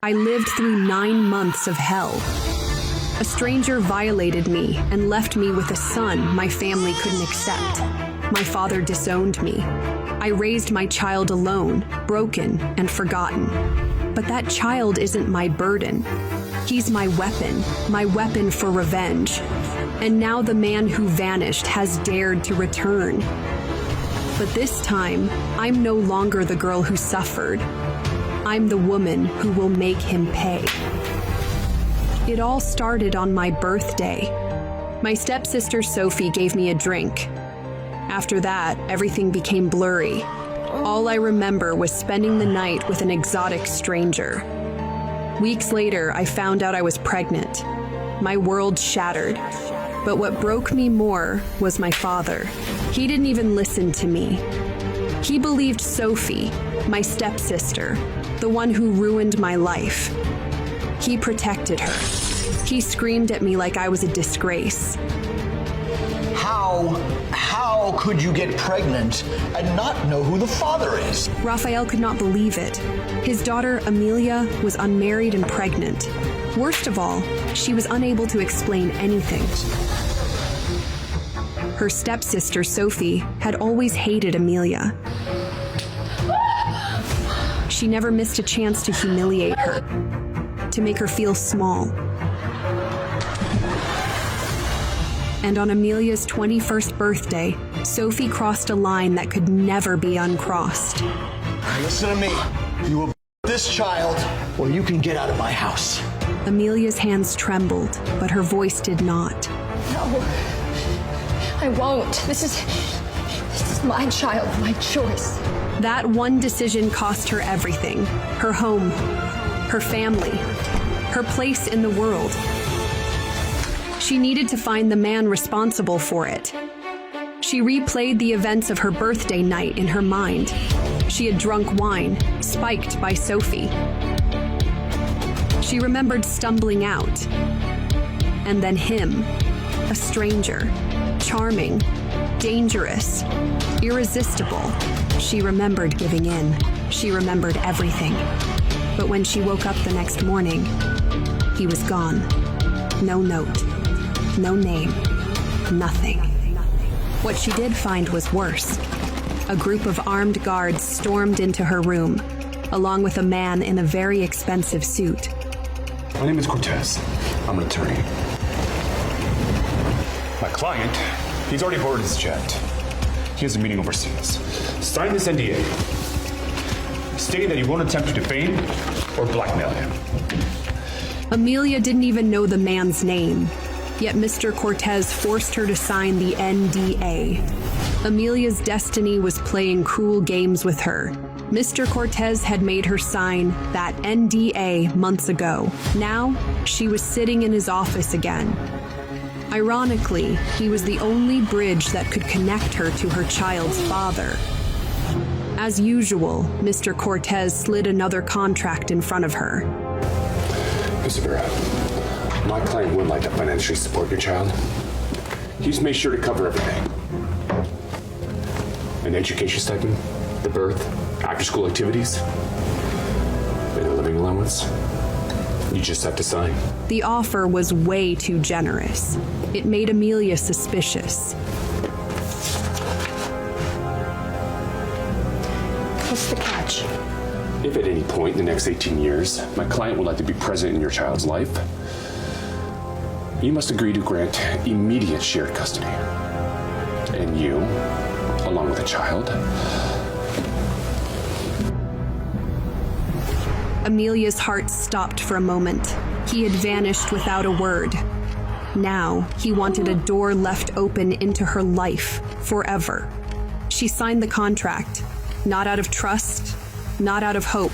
I lived through 9 months of hell. A stranger violated me and left me with a son my family couldn't accept. My father disowned me. I raised my child alone, broken and forgotten. But that child isn't my burden. He's my weapon for revenge. And now the man who vanished has dared to return. But this time, I'm no longer the girl who suffered. I'm the woman who will make him pay. It all started on my birthday. My stepsister Sophie gave me a drink. After that, everything became blurry. All I remember was spending the night with an exotic stranger. Weeks later, I found out I was pregnant. My world shattered. But what broke me more was my father. He didn't even listen to me. He believed Sophie, my stepsister, the one who ruined my life. He protected her. He screamed at me like I was a disgrace. How could you get pregnant and not know who the father is? Raphael could not believe it. His daughter, Amelia, was unmarried and pregnant. Worst of all, she was unable to explain anything. Her stepsister, Sophie, had always hated Amelia. She never missed a chance to humiliate her, to make her feel small. And on Amelia's 21st birthday, Sophie crossed a line that could never be uncrossed. Listen to me. You will this child, or you can get out of my house. Amelia's hands trembled, but her voice did not. No, I won't. This is my child, my choice. That one decision cost her everything. Her home, her family, her place in the world. She needed to find the man responsible for it. She replayed the events of her birthday night in her mind. She had drunk wine, spiked by Sophie. She remembered stumbling out. And then him, a stranger, charming, dangerous, irresistible. She remembered giving in. She remembered everything. But when she woke up the next morning, he was gone. No note, no name, nothing. What she did find was worse. A group of armed guards stormed into her room, along with a man in a very expensive suit. My name is Cortez. I'm an attorney. My client, he's already boarded his jet. He has a meeting overseas. Sign this NDA, stating that he won't attempt to defame or blackmail him. Amelia didn't even know the man's name, yet Mr. Cortez forced her to sign the NDA. Amelia's destiny was playing cruel games with her. Mr. Cortez had made her sign that NDA months ago. Now, she was sitting in his office again. Ironically, he was the only bridge that could connect her to her child's father. As usual, Mr. Cortez slid another contract in front of her. Miss Vera, my client would like to financially support your child. He's made sure to cover everything. An education stipend, the birth, after-school activities, and a living allowance. You just have to sign. The offer was way too generous. It made Amelia suspicious. What's the catch? If at any point in the next 18 years, my client would like to be present in your child's life, you must agree to grant immediate shared custody. And you, along with the child. Amelia's heart stopped for a moment. He had vanished without a word. Now, he wanted a door left open into her life forever. She signed the contract, not out of trust, not out of hope,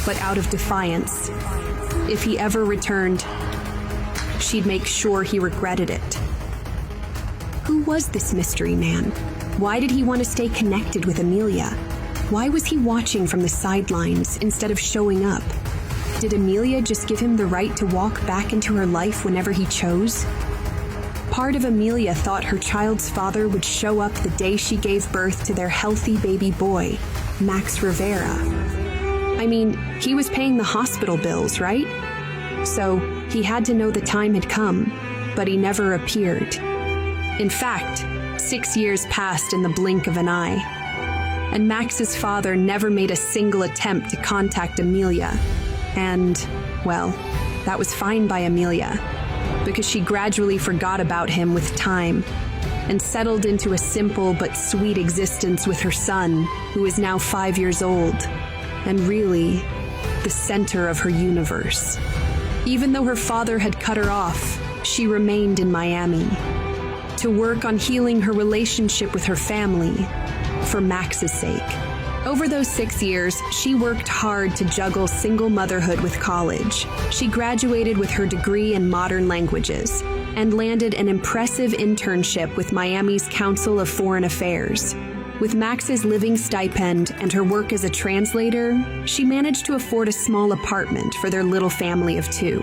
but out of defiance. If he ever returned, she'd make sure he regretted it. Who was this mystery man? Why did he want to stay connected with Amelia? Why was he watching from the sidelines instead of showing up? Did Amelia just give him the right to walk back into her life whenever he chose? Part of Amelia thought her child's father would show up the day she gave birth to their healthy baby boy, Max Rivera. I mean, he was paying the hospital bills, right? So he had to know the time had come, but he never appeared. In fact, 6 years passed in the blink of an eye, and Max's father never made a single attempt to contact Amelia. And, well, that was fine by Amelia, because she gradually forgot about him with time and settled into a simple but sweet existence with her son, who is now 5 years old, and really, the center of her universe. Even though her father had cut her off, she remained in Miami to work on healing her relationship with her family for Max's sake. Over those 6 years, she worked hard to juggle single motherhood with college. She graduated with her degree in modern languages and landed an impressive internship with Miami's Council of Foreign Affairs. With Max's living stipend and her work as a translator, she managed to afford a small apartment for their little family of 2.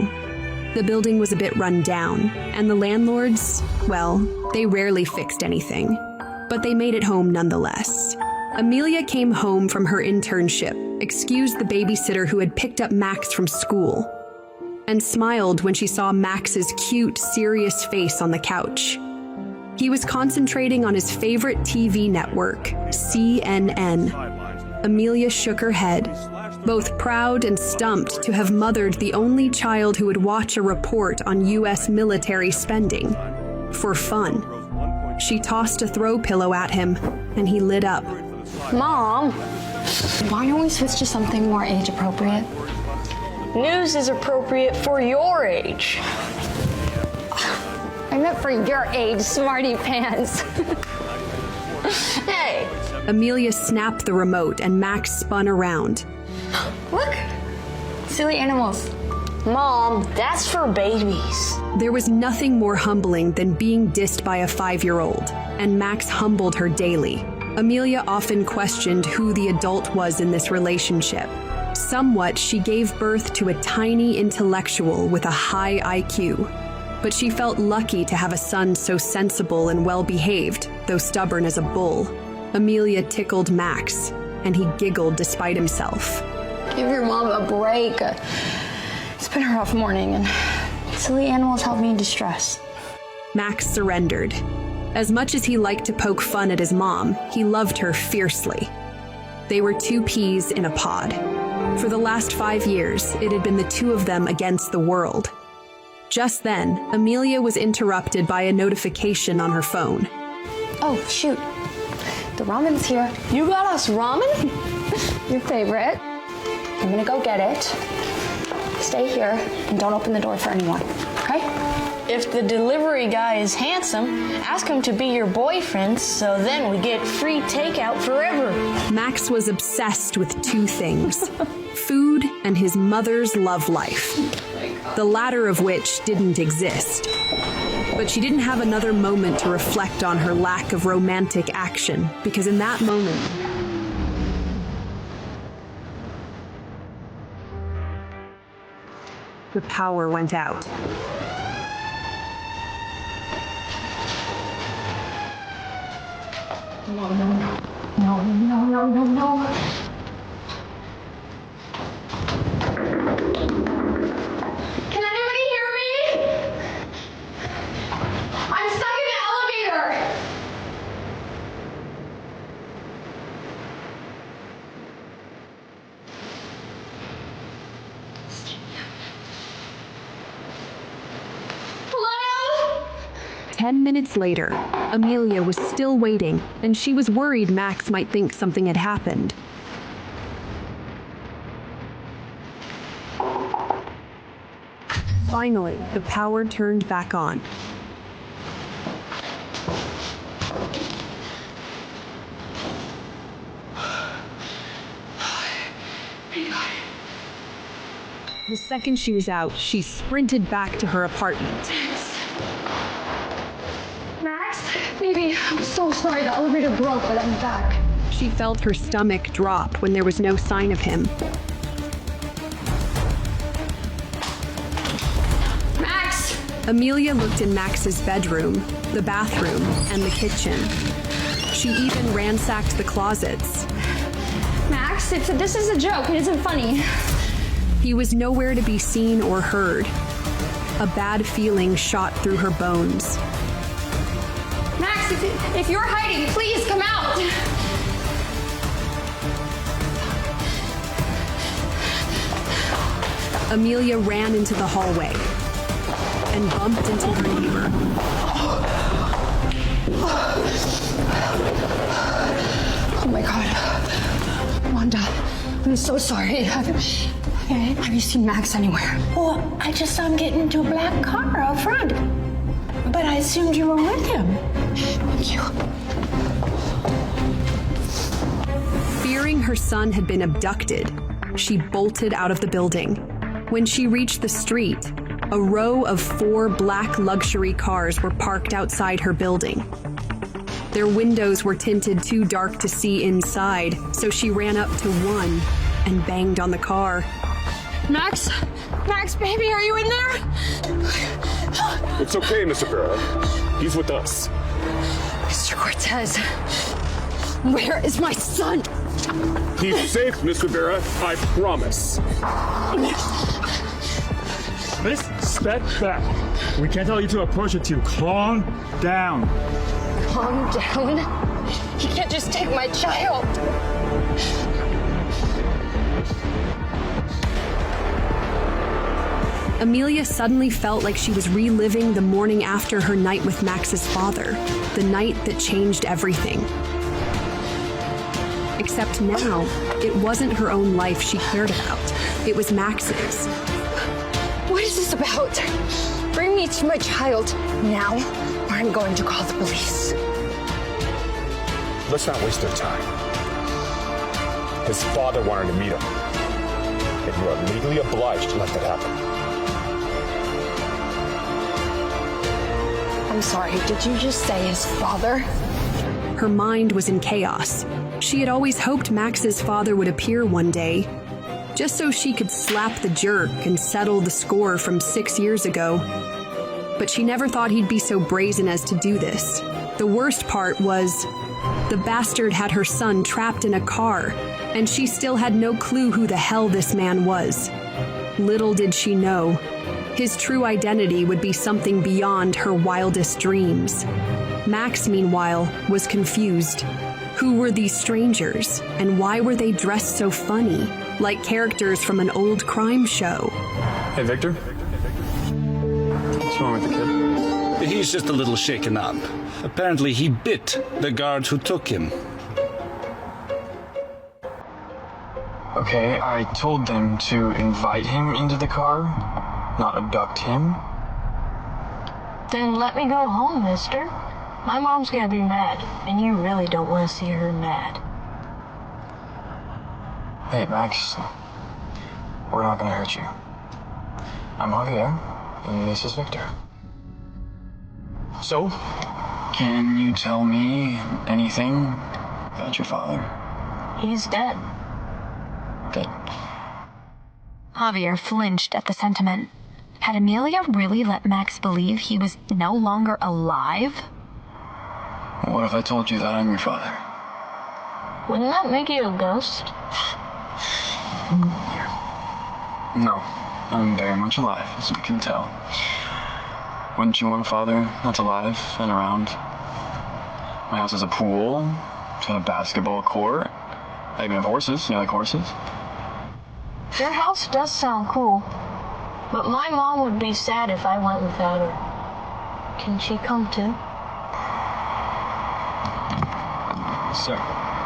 The building was a bit run down, and the landlords, well, they rarely fixed anything, but they made it home nonetheless. Amelia came home from her internship, excused the babysitter who had picked up Max from school, and smiled when she saw Max's cute, serious face on the couch. He was concentrating on his favorite TV network, CNN. Amelia shook her head, both proud and stumped to have mothered the only child who would watch a report on U.S. military spending. For fun. She tossed a throw pillow at him, and he lit up. Mom, why don't we switch to something more age-appropriate? News is appropriate for your age. I meant for your age, smarty pants. Hey, Amelia snapped the remote, and Max spun around. Look, silly animals. Mom, that's for babies. There was nothing more humbling than being dissed by a 5-year-old, and Max humbled her daily. Amelia often questioned who the adult was in this relationship. Somewhat, she gave birth to a tiny intellectual with a high IQ. But she felt lucky to have a son so sensible and well-behaved, though stubborn as a bull. Amelia tickled Max, and he giggled despite himself. Give your mom a break. It's been a rough morning, and silly animals help me in distress. Max surrendered. As much as he liked to poke fun at his mom, he loved her fiercely. They were 2 peas in a pod. For the last 5 years, it had been the 2 of them against the world. Just then, Amelia was interrupted by a notification on her phone. Oh, shoot. The ramen's here. You got us ramen? Your favorite. I'm gonna go get it. Stay here and don't open the door for anyone, okay? If the delivery guy is handsome, ask him to be your boyfriend so then we get free takeout forever. Max was obsessed with 2 things, food and his mother's love life, the latter of which didn't exist. But she didn't have another moment to reflect on her lack of romantic action, because in that moment, the power went out. No. Can anybody hear me? I'm stuck in the elevator. Hello? 10 minutes later, Amelia was still waiting, and she was worried Max might think something had happened. Finally, the power turned back on. The second she was out, she sprinted back to her apartment. Max, baby, I'm so sorry. The elevator broke, but I'm back. She felt her stomach drop when there was no sign of him. Max! Amelia looked in Max's bedroom, the bathroom, and the kitchen. She even ransacked the closets. Max? Max, this is a joke. It isn't funny. He was nowhere to be seen or heard. A bad feeling shot through her bones. Max, if you're hiding, please come out. Amelia ran into the hallway and bumped into her neighbor. Oh my God. Wanda, I'm so sorry. Have you seen Max anywhere? Well, I just saw him get into a black car out front. But I assumed you were with him. Thank you. Fearing her son had been abducted, she bolted out of the building. When she reached the street, a row of 4 black luxury cars were parked outside her building. Their windows were tinted too dark to see inside, so she ran up to one and banged on the car. Max, baby, are you in there? It's okay, Mr. Vera. He's with us. Mr. Cortez, where is my son? He's safe, Mr. Vera. I promise. Miss, step back. We can't tell you to approach it too. Calm down. Calm down. You can't just take my child. Amelia suddenly felt like she was reliving the morning after her night with Max's father, the night that changed everything. Except now, it wasn't her own life she cared about. It was Max's. What is this about? Bring me to my child now, or I'm going to call the police. Let's not waste their time. His father wanted to meet him, and you are legally obliged to let that happen. I'm sorry, did you just say his father? Her mind was in chaos. She had always hoped Max's father would appear one day, just so she could slap the jerk and settle the score from 6 years ago. But she never thought he'd be so brazen as to do this. The worst part was, the bastard had her son trapped in a car, and she still had no clue who the hell this man was. Little did she know, his true identity would be something beyond her wildest dreams. Max, meanwhile, was confused. Who were these strangers, and why were they dressed so funny, like characters from an old crime show? Hey, Victor. What's wrong with the kid? He's just a little shaken up. Apparently he bit the guard who took him. Okay, I told them to invite him into the car, not abduct him. Then let me go home, mister. My mom's gonna be mad, and you really don't want to see her mad. Hey, Max. We're not gonna hurt you. I'm Javier, and this is Victor. So, can you tell me anything about your father? He's dead. Good. Javier flinched at the sentiment. Had Amelia really let Max believe he was no longer alive? What if I told you that I'm your father? Wouldn't that make you a ghost? No, I'm very much alive, as you can tell. Wouldn't you want a father that's alive and around? My house has a pool, a basketball court. I even have horses. You like horses? Your house does sound cool, but my mom would be sad if I went without her. Can she come too? Sir,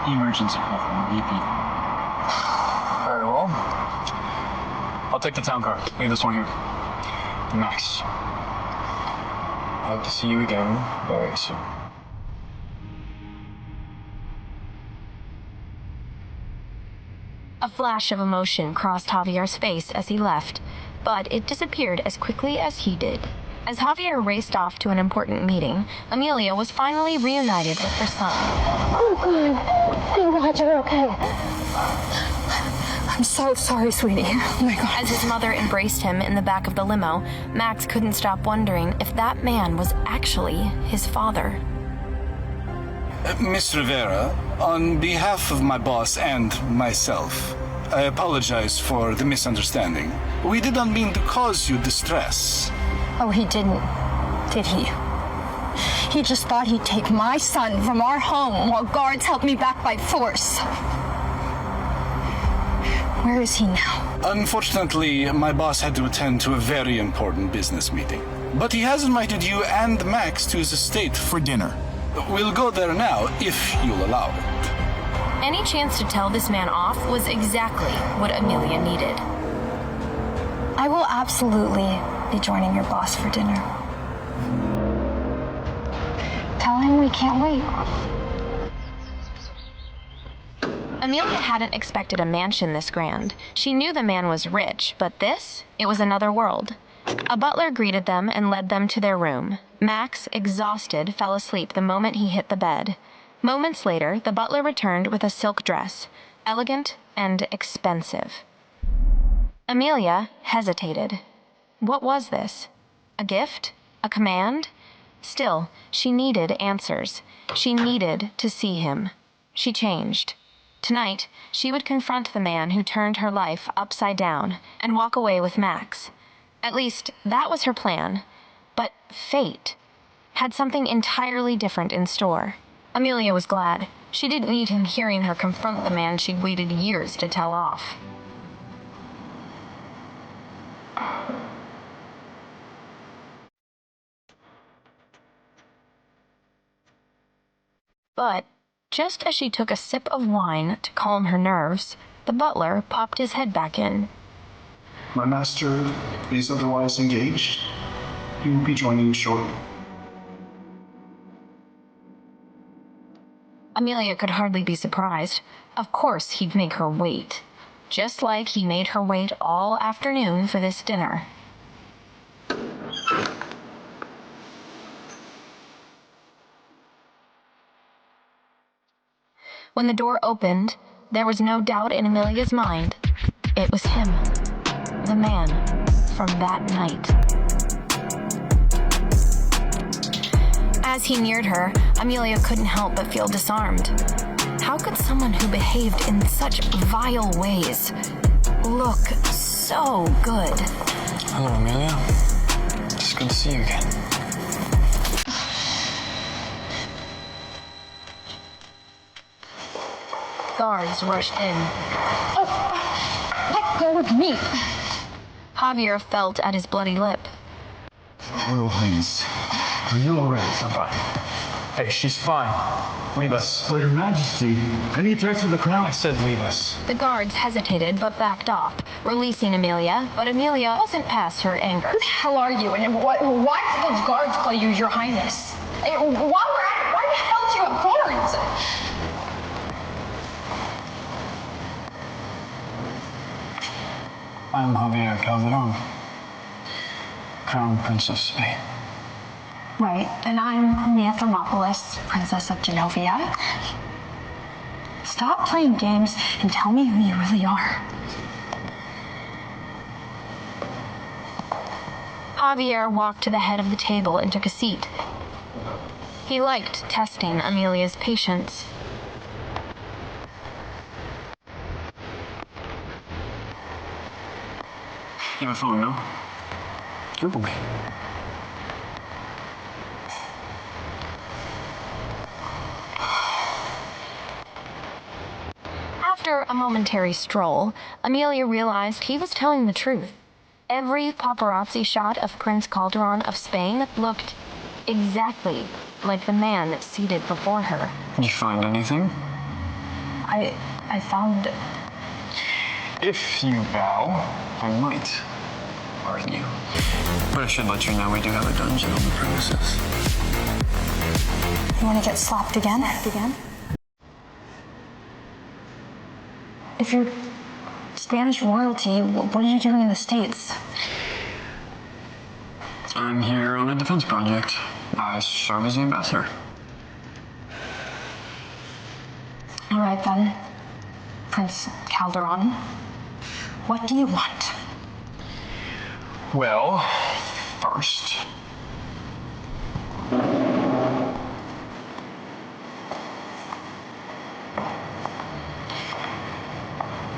emergency call from VP. Very well. I'll take the town car. Leave this one here. Max. I hope to see you again very soon. A flash of emotion crossed Javier's face as he left, but it disappeared as quickly as he did. As Javier raced off to an important meeting, Amelia was finally reunited with her son. Oh, God. Thank God you're okay. I'm so sorry, sweetie. Oh, my God. As his mother embraced him in the back of the limo, Max couldn't stop wondering if that man was actually his father. Miss Rivera, On behalf of my boss and myself, I apologize for the misunderstanding. We did not mean to cause you distress. Oh, he didn't, did he? He just thought he'd take my son from our home while guards helped me back by force. Where is he now? Unfortunately, my boss had to attend to a very important business meeting. But he has invited you and Max to his estate for dinner. We'll go there now, if you'll allow it. Any chance to tell this man off was exactly what Amelia needed. I will absolutely be joining your boss for dinner. Tell him we can't wait. Amelia hadn't expected a mansion this grand. She knew the man was rich, but this, it was another world. A butler greeted them and led them to their room. Max, exhausted, fell asleep the moment he hit the bed. Moments later, the butler returned with a silk dress, elegant and expensive. Amelia hesitated. What was this? A gift? A command? Still, she needed answers. She needed to see him. She changed. Tonight, she would confront the man who turned her life upside down and walk away with Max. At least, that was her plan. But fate had something entirely different in store. Amelia was glad. She didn't need him hearing her confront the man she'd waited years to tell off. But just as she took a sip of wine to calm her nerves, the butler popped his head back in. My master is otherwise engaged. He will be joining you shortly. Amelia could hardly be surprised. Of course he'd make her wait. Just like he made her wait all afternoon for this dinner. When the door opened, there was no doubt in Amelia's mind. It was him. The man from that night. As he neared her, Amelia couldn't help but feel disarmed. How could someone who behaved in such vile ways look so good? Hello, Amelia. It's good to see you again. Guards rushed in. Let go of me! Javier felt at his bloody lip. Royal Highness, are you alright? I'm fine. Hey, she's fine. Leave us. But Your Majesty, any threats to the crown? I said leave us. The guards hesitated but backed off, releasing Amelia, but Amelia wasn't past her anger. Who the hell are you? And why do those guards call you Your Highness? Why the hell do you have guards? I'm Javier Calderon, Crown Prince of Spain. Right, and I'm Mia Thermopolis, Princess of Genovia. Stop playing games and tell me who you really are. Javier walked to the head of the table and took a seat. He liked testing Amelia's patience. You have a phone, no? Google me. After a momentary stroll, Amelia realized he was telling the truth. Every paparazzi shot of Prince Calderon of Spain looked exactly like the man seated before her. Did you find anything? I found... If you bow, I might pardon you. But I should let you know we do have a dungeon on the premises. You want to get slapped again? If you're Spanish royalty, what are you doing in the States? I'm here on a defense project. I serve as the ambassador. All right, then. Prince Calderon, what do you want? Well, first...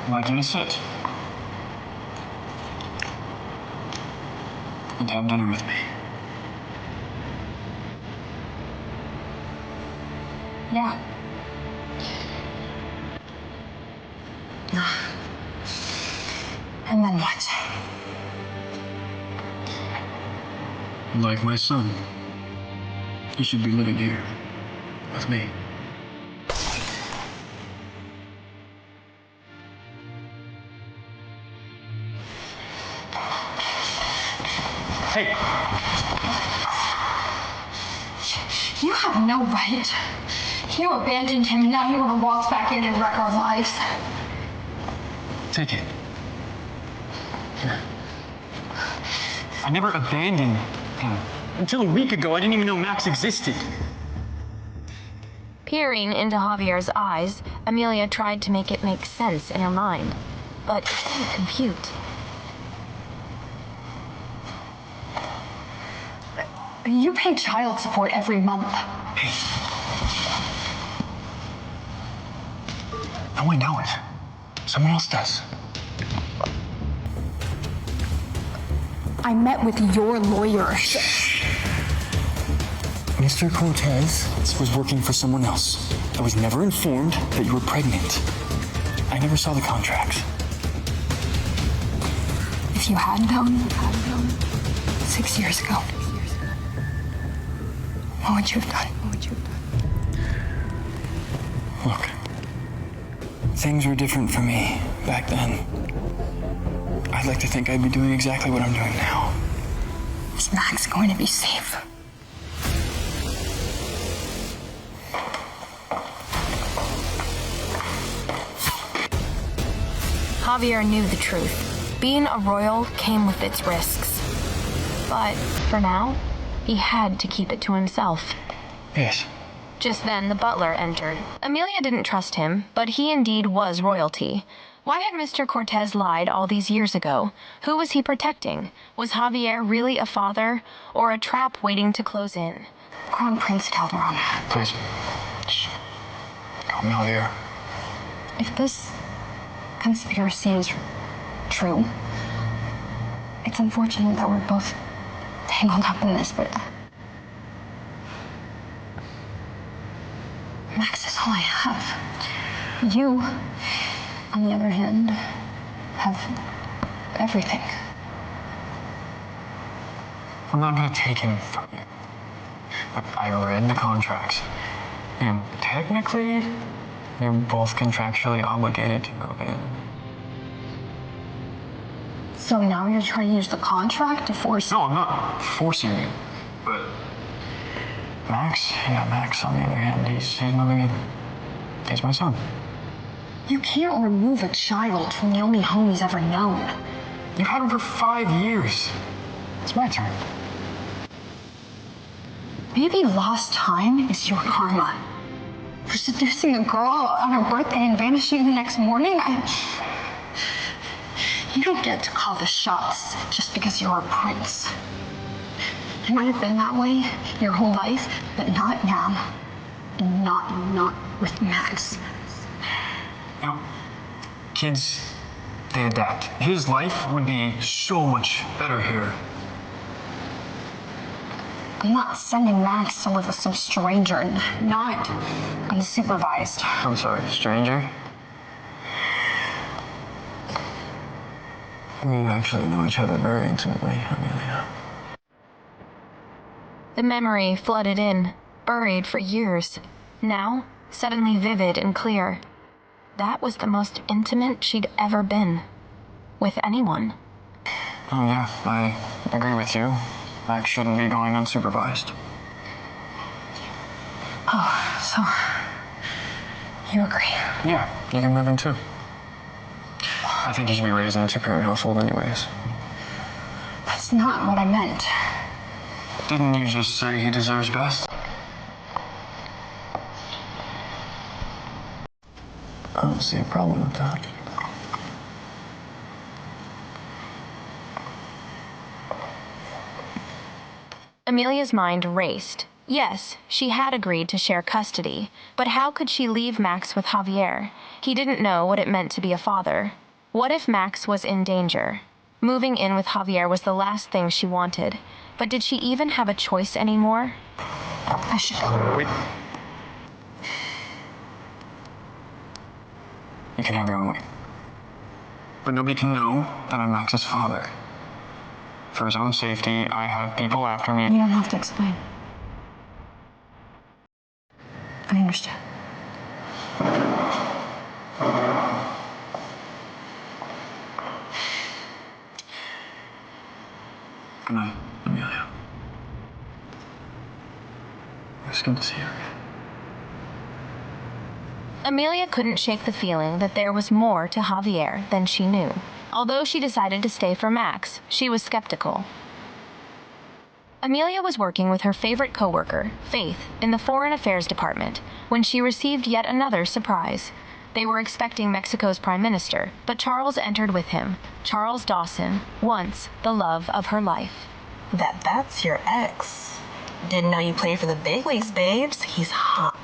I'd like you to sit and have dinner with me. Yeah. And then what? Like my son, he should be living here with me. Hey! You have no right. You abandoned him, and now you want to walk back in and wreck our lives. Take it. Here. I never abandoned him. Until a week ago, I didn't even know Max existed. Peering into Javier's eyes, Amelia tried to make it make sense in her mind, but it didn't compute. You pay child support every month. Hey. No, I don't. Someone else does. I met with your lawyer. Mr. Cortez was working for someone else. I was never informed that you were pregnant. I never saw the contract. If you had known 6 years ago, what would you have done? Look, things were different for me back then. I'd like to think I'd be doing exactly what I'm doing now. Is Max going to be safe? Javier knew the truth. Being a royal came with its risks. But for now, he had to keep it to himself. Yes. Just then, the butler entered. Amelia didn't trust him, but he indeed was royalty. Why had Mr. Cortez lied all these years ago? Who was he protecting? Was Javier really a father, or a trap waiting to close in? Crown Prince Calderon. Please. Shh. Call me Javier. If this conspiracy is true, it's unfortunate that we're both tangled up in this, but Max is all I have. You, on the other hand, have everything. I'm not gonna take him from you. But I read the contracts, and technically, you're both contractually obligated to move in. So now you're trying to use the contract to force... No, I'm not forcing you, but Max, on the other hand, he's moving in. He's my son. You can't remove a child from the only home he's ever known. You've had him for 5 years. It's my turn. Maybe lost time is your karma. For seducing a girl on her birthday and vanishing the next morning, you don't get to call the shots just because you're a prince. It might have been that way your whole life, but not now. And not with Max. You know, kids, they adapt. His life would be so much better here. I'm not sending Max to live with some stranger, not unsupervised. I'm sorry, stranger? We actually know each other very intimately, Amelia. The memory flooded in, buried for years. Now, suddenly vivid and clear. That was the most intimate she'd ever been. With anyone. Oh yeah, I agree with you. Max shouldn't be going unsupervised. Oh, so... you agree? Yeah, you can move in too. I think he should be raised in a two-parent household anyways. That's not what I meant. Didn't you just say he deserves best? I don't see a problem with that. Amelia's mind raced. Yes, she had agreed to share custody, but how could she leave Max with Javier? He didn't know what it meant to be a father. What if Max was in danger? Moving in with Javier was the last thing she wanted, but did she even have a choice anymore? I should go. Wait. You can have your own way. But nobody can know that I'm Max's father. For his own safety, I have people after me. You don't have to explain. I understand. Good night, Amelia. It's good to see you again. Amelia couldn't shake the feeling that there was more to Javier than she knew. Although she decided to stay for Max, she was skeptical. Amelia was working with her favorite coworker, Faith, in the Foreign Affairs Department, when she received yet another surprise. They were expecting Mexico's prime minister, but Charles entered with him. Charles Dawson, once the love of her life. That's your ex. Didn't know you played for the big leagues, babes. He's hot.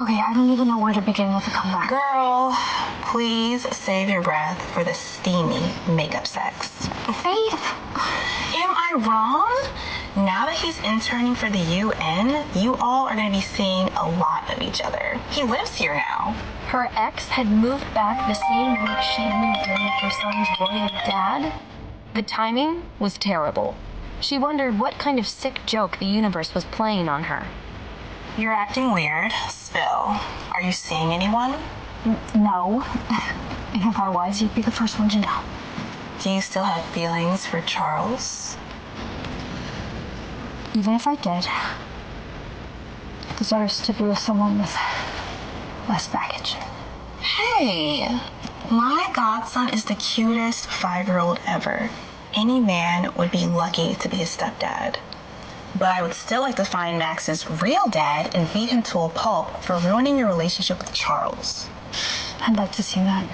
Okay, I don't even know where to begin with the comeback. Girl, please save your breath for the steamy makeup sex. Faith? Am I wrong? Now that he's interning for the UN, you all are going to be seeing a lot of each other. He lives here now. Her ex had moved back the same week she moved in with her son's royal dad. The timing was terrible. She wondered what kind of sick joke the universe was playing on her. You're acting weird. Spill. Are you seeing anyone? No. And if I was, you'd be the first one to know. Do you still have feelings for Charles? Even if I did, it deserves to be with someone with less baggage. Hey, my godson is the cutest 5-year-old ever. Any man would be lucky to be his stepdad. But I would still like to find Max's real dad and beat him to a pulp for ruining your relationship with Charles. I'd like to see that.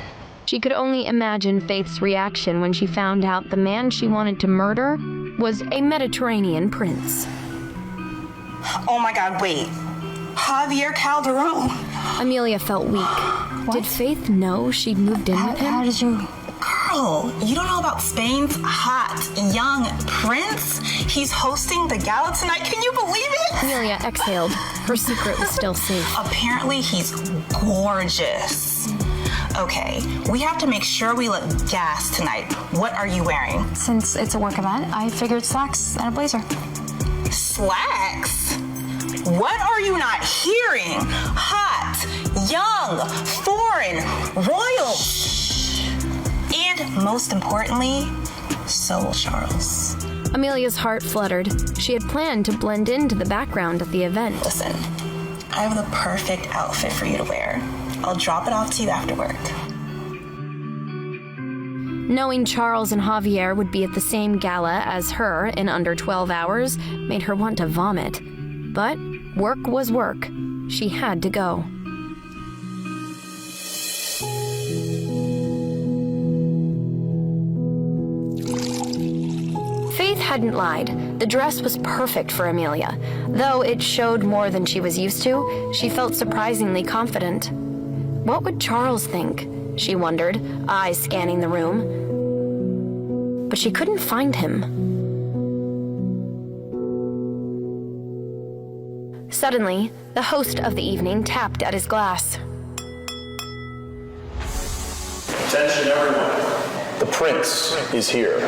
She could only imagine Faith's reaction when she found out the man she wanted to murder was a Mediterranean prince. Oh my God, wait. Javier Calderon. Amelia felt weak. What? Did Faith know she'd moved in with him? How did you... Girl, you don't know about Spain's hot, young prince? He's hosting the gala tonight. Can you believe it? Amelia exhaled. Her secret was still safe. Apparently, he's gorgeous. Okay, we have to make sure we look gas tonight. What are you wearing? Since it's a work event, I figured slacks and a blazer. Slacks? What are you not hearing? Hot, young, foreign, royal. And most importantly, so will Charles. Amelia's heart fluttered. She had planned to blend into the background of the event. Listen, I have the perfect outfit for you to wear. I'll drop it off to you after work. Knowing Charles and Javier would be at the same gala as her in under 12 hours made her want to vomit. But work was work. She had to go. Faith hadn't lied. The dress was perfect for Amelia. Though it showed more than she was used to, she felt surprisingly confident. What would Charles think? She wondered, eyes scanning the room. But she couldn't find him. Suddenly, the host of the evening tapped at his glass. Attention, everyone. The prince is here.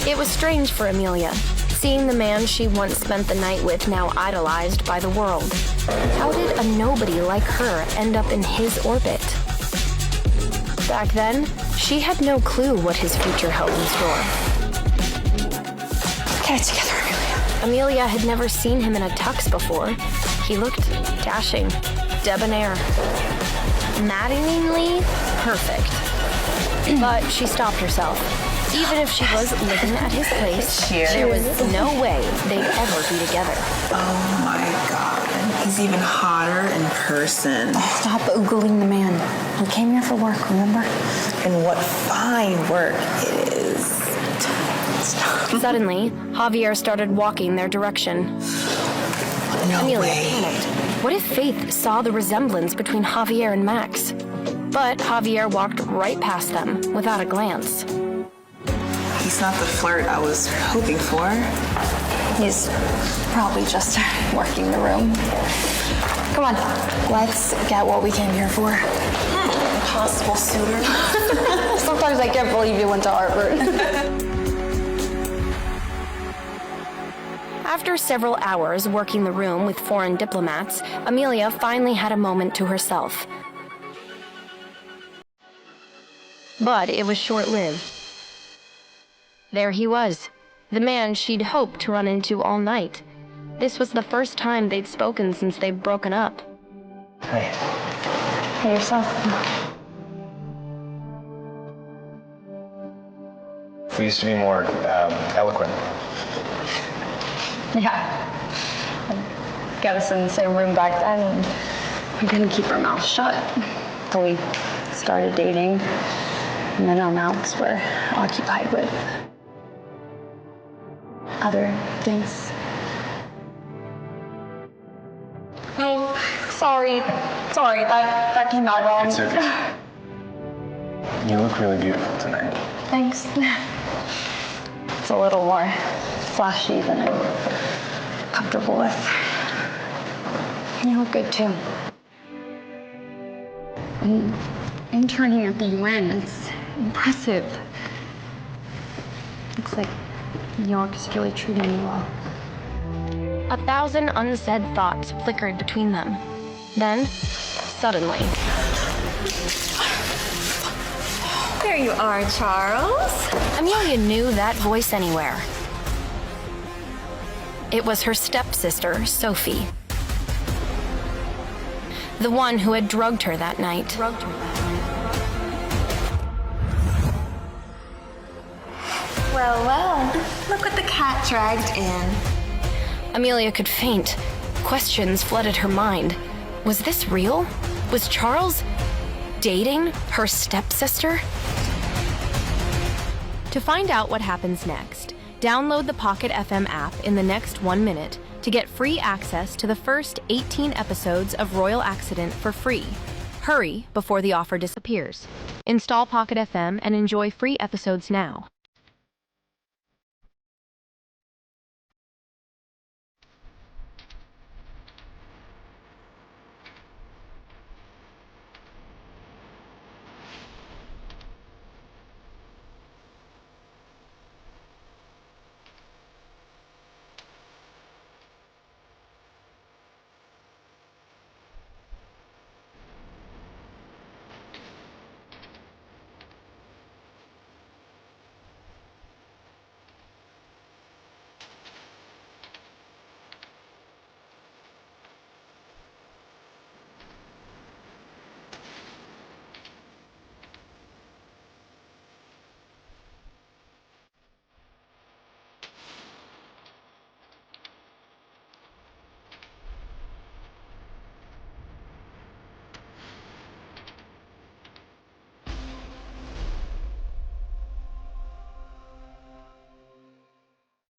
It was strange for Amelia, seeing the man she once spent the night with now idolized by the world. How did a nobody like her end up in his orbit? Back then, she had no clue what his future held in store. Get it together, Amelia. Amelia had never seen him in a tux before. He looked dashing, debonair, maddeningly perfect. But she stopped herself. Even if she was living at his place, there was no way they'd ever be together. Oh my God. He's even hotter in person. Stop oogling the man. We came here for work, remember? And what fine work it is. Suddenly, Javier started walking their direction. No Amelia way. panicked. What if Faith saw the resemblance between Javier and Max? But Javier walked right past them without a glance. He's not the flirt I was hoping for. He's probably just working the room. Come on, let's get what we came here for. Possible suitor. Sometimes I can't believe you went to Harvard. After several hours working the room with foreign diplomats, Amelia finally had a moment to herself. But it was short-lived. There he was, the man she'd hoped to run into all night. This was the first time they'd spoken since they'd broken up. Hey. Hey, yourself. We used to be more eloquent. Yeah. I got us in the same room back then, and we couldn't keep our mouths shut until we started dating, and then our mouths were occupied with other things. Oh, sorry, that came out wrong. It's okay. You look really beautiful tonight. Thanks. It's a little more flashy than I'm comfortable with. You look good too. And interning at the UN, it's impressive. Looks like New York is really treating you well. 1,000 unsaid thoughts flickered between them. Then, suddenly... There you are, Charles. Amelia knew that voice anywhere. It was her stepsister, Sophie. The one who had drugged her that night. Well, look what the cat dragged in. Amelia could faint. Questions flooded her mind. Was this real? Was Charles dating her stepsister? To find out what happens next, download the Pocket FM app in the next 1 minute to get free access to the first 18 episodes of Royal Accident for free. Hurry before the offer disappears. Install Pocket FM and enjoy free episodes now.